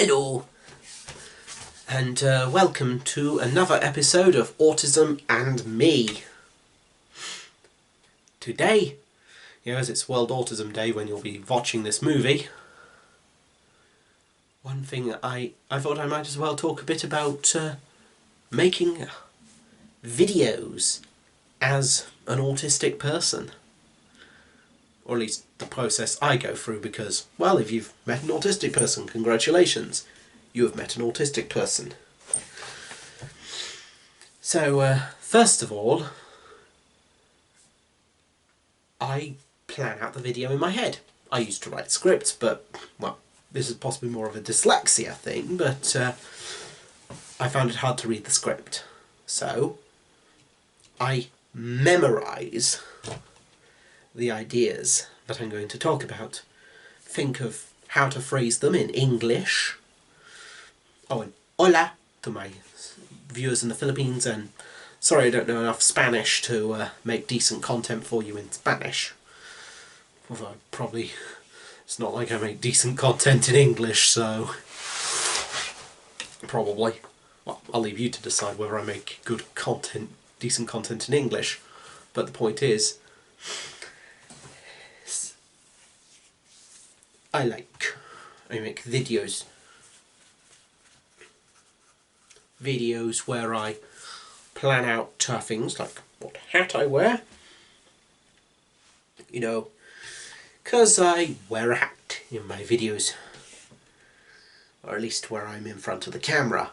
Hello, and welcome to another episode of Autism and Me. Today, as it's World Autism Day when you'll be watching this movie, one thing I thought I might as well talk a bit about making videos as an autistic person. Or at least the process I go through, because, well, if you've met an autistic person, congratulations, you have met an autistic person. So, first of all, I plan out the video in my head. I used to write scripts, but, well, this is possibly more of a dyslexia thing, but I found it hard to read the script. So, I memorise the ideas that I'm going to talk about. Think of how to phrase them in English. Oh, and hola to my viewers in the Philippines, and sorry I don't know enough Spanish to make decent content for you in Spanish. Although probably it's not like I make decent content in English, so probably. Well, I'll leave you to decide whether I make good content, decent content in English. But the point is, I make videos where I plan out things like what hat I wear, because I wear a hat in my videos, or at least where I'm in front of the camera.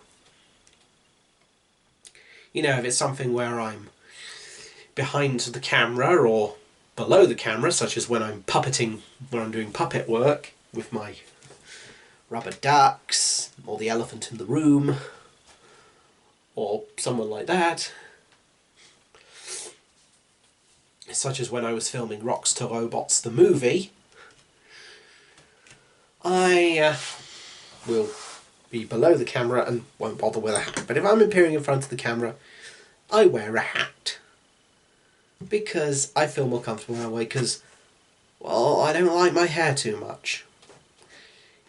If it's something where I'm behind the camera or below the camera, such as when I'm puppeting, when I'm doing puppet work with my rubber ducks, or the elephant in the room, or someone like that, such as when I was filming Rocks to Robots the movie, I will be below the camera and won't bother with a hat. But if I'm appearing in front of the camera, I wear a hat, because I feel more comfortable that way, because, well, I don't like my hair too much.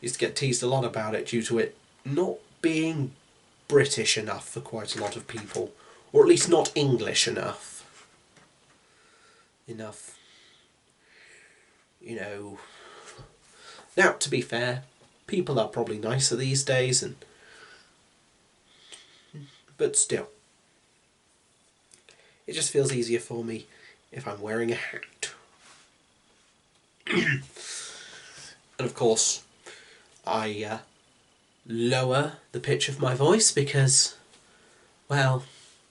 Used to get teased a lot about it due to it not being British enough for quite a lot of people, or at least not English enough. Now, to be fair, people are probably nicer these days, but still, it just feels easier for me if I'm wearing a hat. And of course, I lower the pitch of my voice because, well,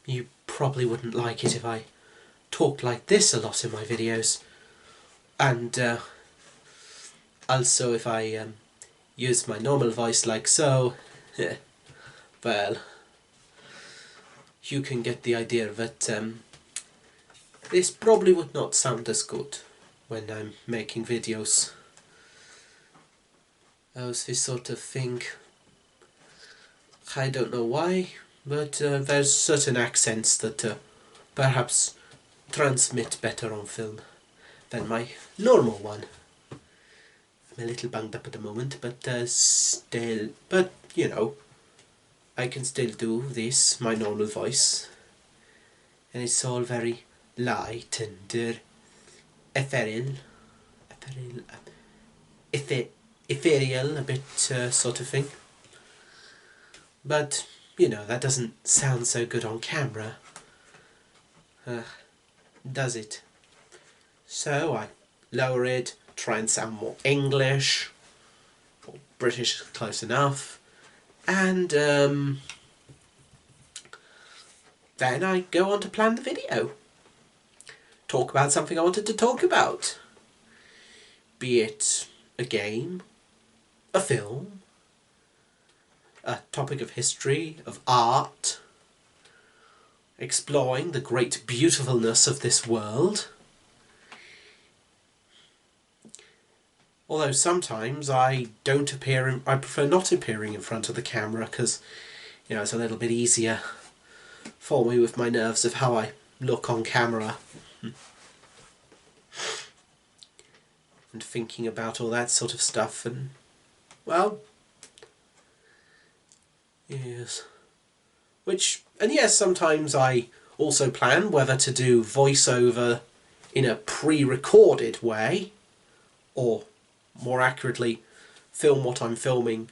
you probably wouldn't like it if I talked like this a lot in my videos. And also if I use my normal voice like so, well, you can get the idea that this probably would not sound as good when I'm making videos. This sort of thing. I don't know why, but there's certain accents that perhaps transmit better on film than my normal one. I'm a little banged up at the moment, but I can still do this, my normal voice, and it's all very light and ethereal, a bit sort of thing. But, that doesn't sound so good on camera, does it? So I lower it, try and sound more English, or British close enough, and then I go on to plan the video. Talk about something I wanted to talk about. Be it a game, a film, a topic of history, of art, exploring the great beautifulness of this world. Although sometimes I prefer not appearing in front of the camera, because, it's a little bit easier for me with my nerves of how I look on camera. And thinking about all that sort of stuff, and, well, Yes. And yes, sometimes I also plan whether to do voiceover in a pre-recorded way, or more accurately, film what I'm filming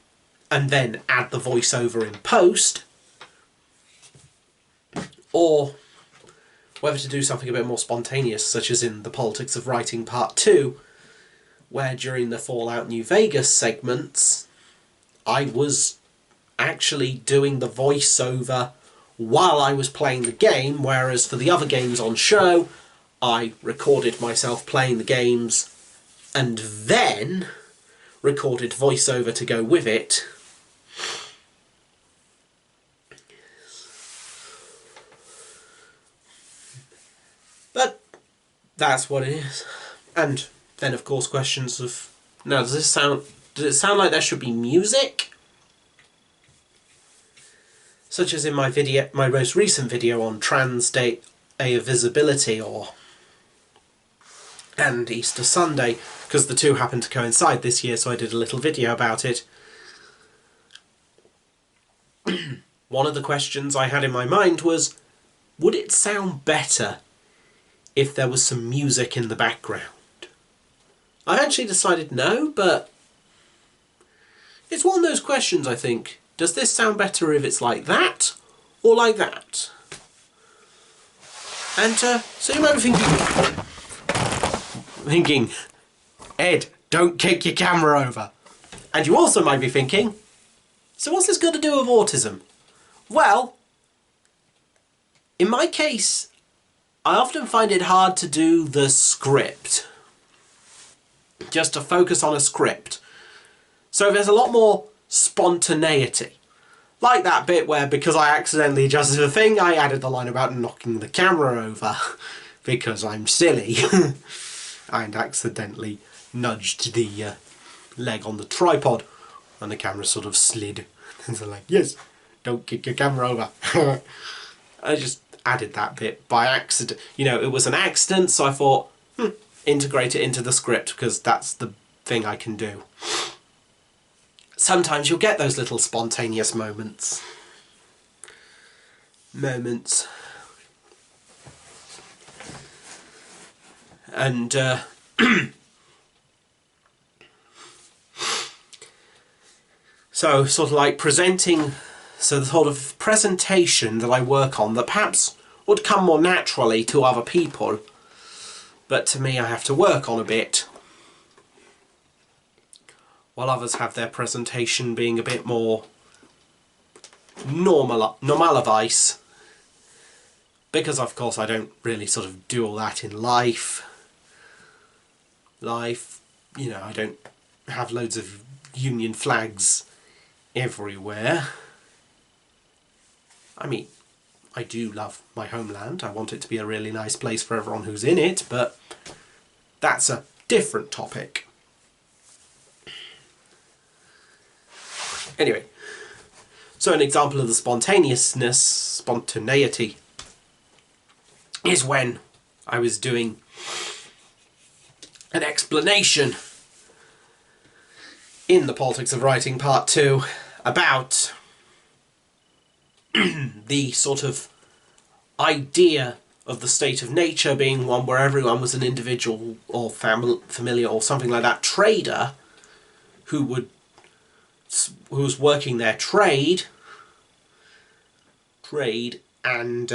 and then add the voiceover in post, or whether to do something a bit more spontaneous, such as in the Politics of Writing Part 2, where during the Fallout New Vegas segments, I was actually doing the voiceover while I was playing the game, whereas for the other games on show, I recorded myself playing the games and then recorded voiceover to go with it. But that's what it is. And then, of course, questions of, now, does it sound like there should be music? Such as in my most recent video on Trans Day of Visibility and Easter Sunday, because the two happened to coincide this year, so I did a little video about it. One of the questions I had in my mind was, would it sound better if there was some music in the background? I actually decided no, but it's one of those questions, I think. Does this sound better if it's like that, or like that? And so you might be thinking, Ed, don't kick your camera over. And you also might be thinking, so what's this got to do with autism? Well, in my case, I often find it hard to do the script. Just to focus on a script. So there's a lot more spontaneity. Like that bit where, because I accidentally adjusted the thing, I added the line about knocking the camera over. Because I'm silly. And accidentally nudged the leg on the tripod. And the camera sort of slid. And so like, yes, don't kick your camera over. I just added that bit by accident. You know, it was an accident, so I thought, integrate it into the script, because that's the thing I can do. Sometimes you'll get those little spontaneous moments. And so sort of like presenting, so the sort of presentation that I work on that perhaps would come more naturally to other people, but to me I have to work on a bit, while others have their presentation being a bit more normalivice, because of course I don't really sort of do all that in life, you know, I don't have loads of Union flags everywhere. I mean, I do love my homeland, I want it to be a really nice place for everyone who's in it, but that's a different topic. Anyway, so an example of the spontaneity, is when I was doing an explanation in the Politics of Writing Part 2 about the sort of idea of the state of nature being one where everyone was an individual or familiar or something like that trader who was working their trade and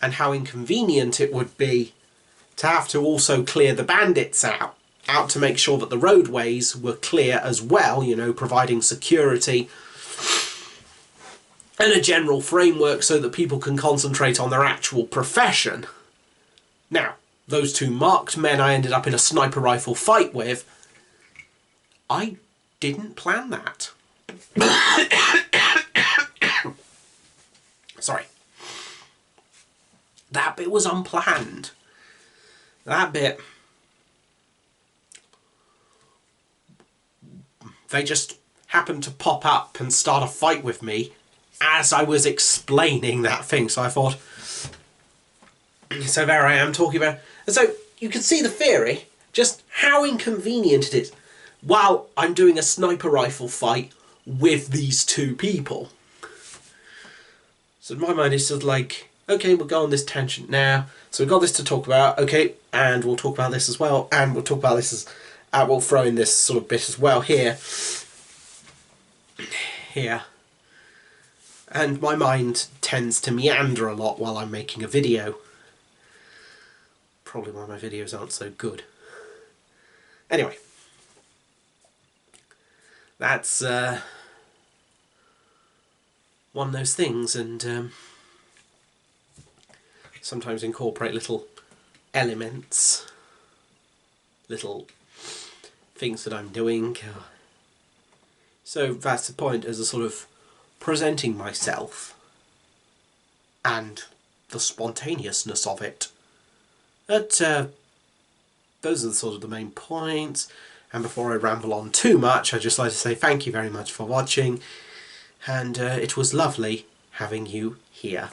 how inconvenient it would be to have to also clear the bandits out to make sure that the roadways were clear as well, you know, providing security and a general framework so that people can concentrate on their actual profession. Now, those two marked men I ended up in a sniper rifle fight with, I didn't plan that. Sorry. That bit was unplanned. That bit, they just happened to pop up and start a fight with me as I was explaining that thing. So I thought, so there I am talking about, and so you can see the theory, just how inconvenient it is. while I'm doing a sniper rifle fight with these two people. So in my mind it's just like, okay, we'll go on this tangent now. So we've got this to talk about, okay, and we'll talk about this as well, and we'll talk about this as, we'll throw in this sort of bit as well here. And my mind tends to meander a lot while I'm making a video. Probably why my videos aren't so good. Anyway. That's one of those things, and sometimes incorporate little elements, little things that I'm doing. So that's the point, as a sort of presenting myself and the spontaneousness of it. But those are the sort of the main points. And before I ramble on too much, I'd just like to say thank you very much for watching, and it was lovely having you here.